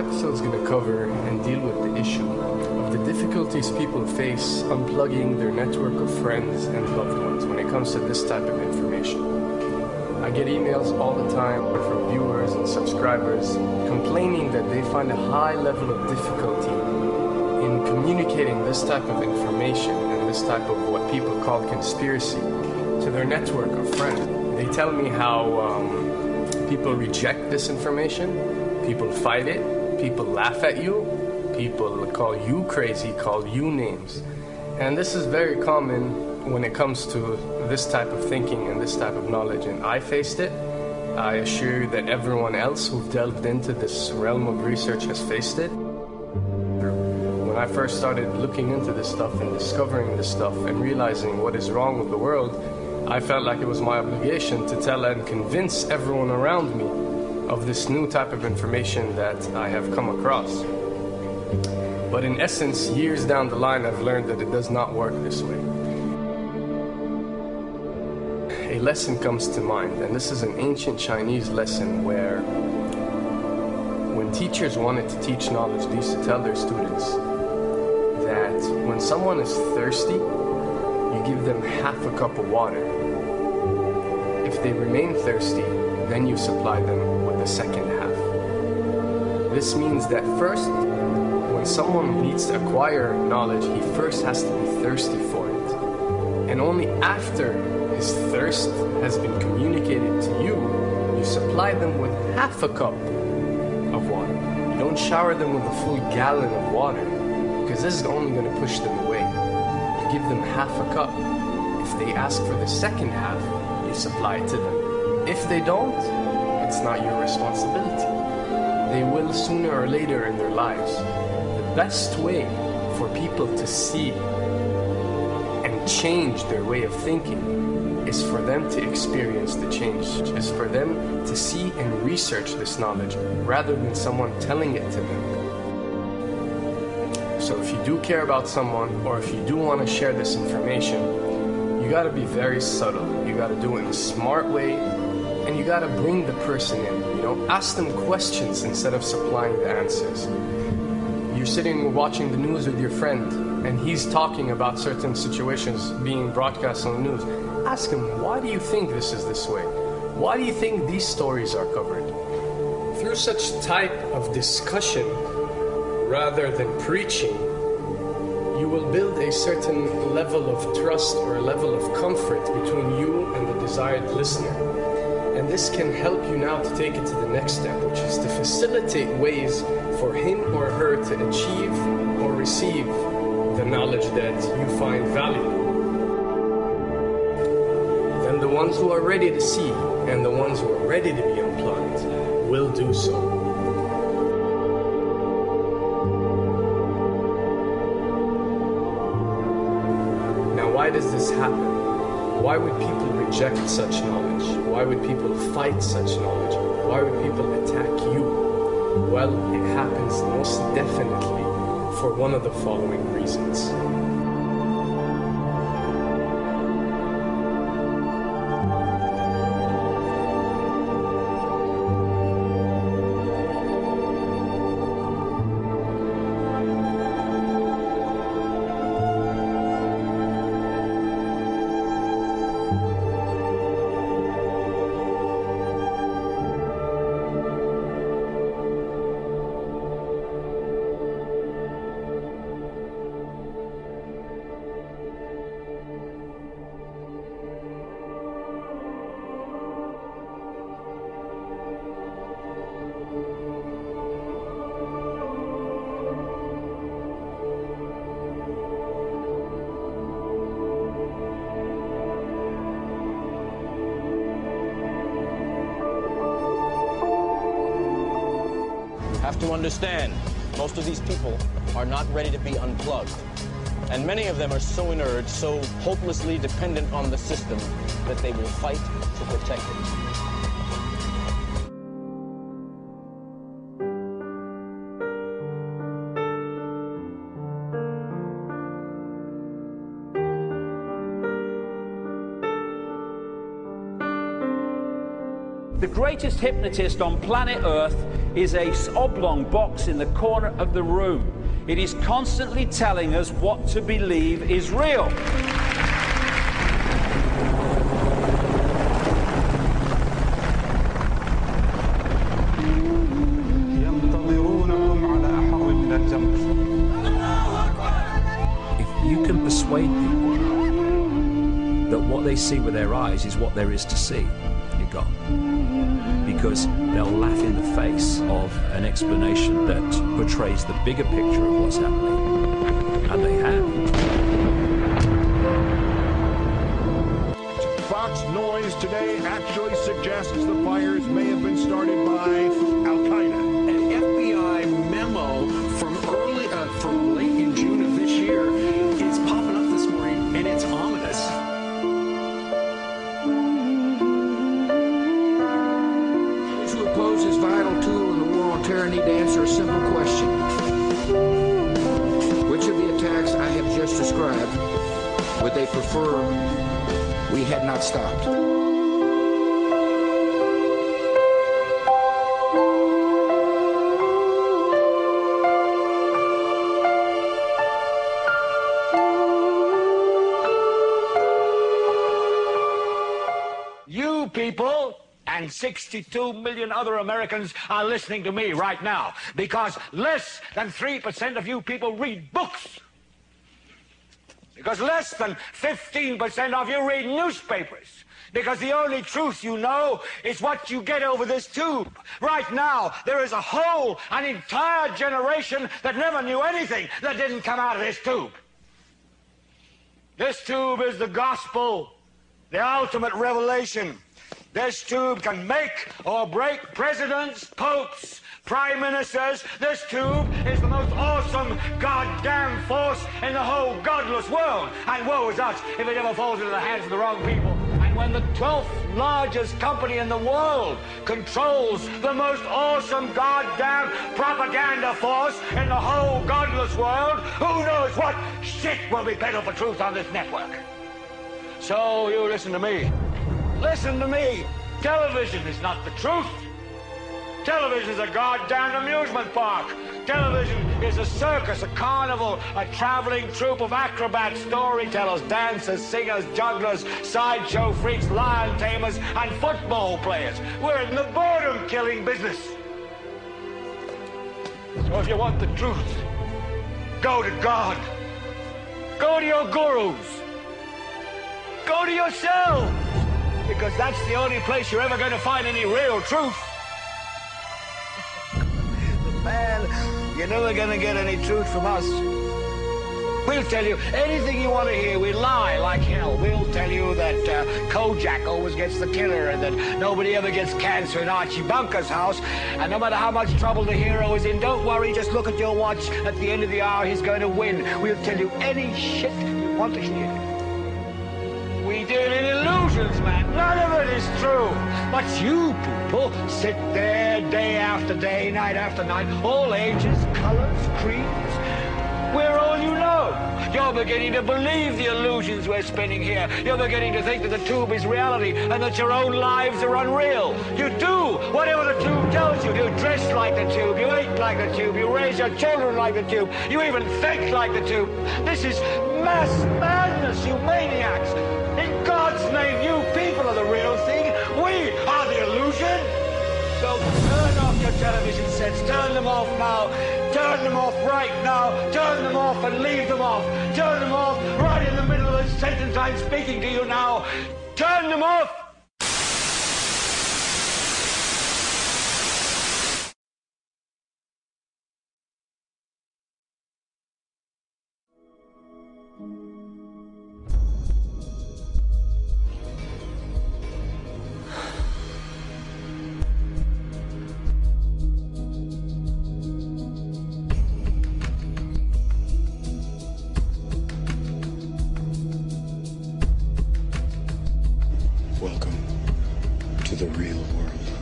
episode is going to cover and deal with the issue of the difficulties people face unplugging their network of friends and loved ones when it comes to this type of information. I get emails all the time from viewers and subscribers complaining that they find a high level of difficulty in communicating this type of information and this type of what people call conspiracy to their network of friends. They tell me how people reject this information, people fight it, people laugh at you, people call you crazy, call you names. And this is very common when it comes to this type of thinking and this type of knowledge, and I faced it. I assure you that everyone else who've delved into this realm of research has faced it. When I first started looking into this stuff and discovering this stuff and realizing what is wrong with the world, I felt like it was my obligation to tell and convince everyone around me of this new type of information that I have come across. But in essence, years down the line, I've learned that it does not work this way. A lesson comes to mind, and this is an ancient Chinese lesson where when teachers wanted to teach knowledge, they used to tell their students that when someone is thirsty, you give them half a cup of water. If they remain thirsty, then you supply them with the second half. This means that first, when someone needs to acquire knowledge, he first has to be thirsty for it. And only after his thirst has been communicated to you, you supply them with half a cup of water. You don't shower them with a full gallon of water, because this is only going to push them away. You give them half a cup. If they ask for the second half, you supply it to them. If they don't, it's not your responsibility. They will sooner or later in their lives. The best way for people to see and change their way of thinking is for them to experience the change, is for them to see and research this knowledge rather than someone telling it to them. So if you do care about someone, or if you do want to share this information, you got to be very subtle. You got to do it in a smart way, and you got to bring the person in. Ask them questions instead of supplying the answers. You're sitting watching the news with your friend, and he's talking about certain situations being broadcast on the news. Ask him, why do you think this is this way? Why do you think these stories are covered? Through such type of discussion, rather than preaching, you will build a certain level of trust or a level of comfort between you and the desired listener. And this can help you now to take it to the next step, which is to facilitate ways for him or her to achieve or receive the knowledge that you find valuable. Then the ones who are ready to see and the ones who are ready to be unplugged will do so. Why does this happen? Why would people reject such knowledge? Why would people fight such knowledge? Why would people attack you? Well, it happens most definitely for one of the following reasons. Have to understand, most of these people are not ready to be unplugged. And many of them are so inert, so hopelessly dependent on the system, that they will fight to protect it. The greatest hypnotist on planet Earth is a oblong box in the corner of the room. It is constantly telling us what to believe is real. If you can persuade people that what they see with their eyes is what there is to see, you're gone. Because they'll laugh in the face of an explanation that portrays the bigger picture of what's happening. And they have. Fox noise today actually suggests the fires may have been started by Al-Qaeda. An FBI memo from late in June of this year is popping up this morning, and it's ominous. Those who oppose this vital tool in the war on terror need to answer a simple question. Which of the attacks I have just described would they prefer we had not stopped? You people and 62 million other Americans are listening to me right now because less than 3% of you people read books. Because less than 15% of you read newspapers. Because the only truth you know is what you get over this tube. Right now, there is an entire generation that never knew anything that didn't come out of this tube. This tube is the gospel, the ultimate revelation. This tube can make or break presidents, popes, prime ministers. This tube is the most awesome goddamn force in the whole godless world. And woe is us if it ever falls into the hands of the wrong people. And when the 12th largest company in the world controls the most awesome goddamn propaganda force in the whole godless world, who knows what shit will be peddled for truth on this network. So you listen to me. Listen to me. Television is not the truth. Television is a goddamn amusement park. Television is a circus, a carnival, a traveling troupe of acrobats, storytellers, dancers, singers, jugglers, sideshow freaks, lion tamers, and football players. We're in the boredom-killing business. So if you want the truth, go to God. Go to your gurus. Go to yourselves. Because that's the only place you're ever going to find any real truth. Man, you're never going to get any truth from us. We'll tell you anything you want to hear. We lie like hell. We'll tell you that Kojak always gets the killer and that nobody ever gets cancer in Archie Bunker's house. And no matter how much trouble the hero is in, don't worry, just look at your watch. At the end of the hour, he's going to win. We'll tell you any shit you want to hear. We deal in illusions, man. None of it is true. But you people sit there day after day, night after night, all ages, colors, creeds. We're all you know. You're beginning to believe the illusions we're spinning here. You're beginning to think that the tube is reality and that your own lives are unreal. You do whatever the tube tells you. You dress like the tube. You eat like the tube. You raise your children like the tube. You even think like the tube. This is mass madness, you maniacs. In God's name, you people are the real thing. We are the illusion. So turn off your television sets. Turn them off now. Turn them off right now. Turn them off and leave them off. Turn them off right in the middle of the sentence I'm speaking to you now. Turn them off. Welcome to the real world.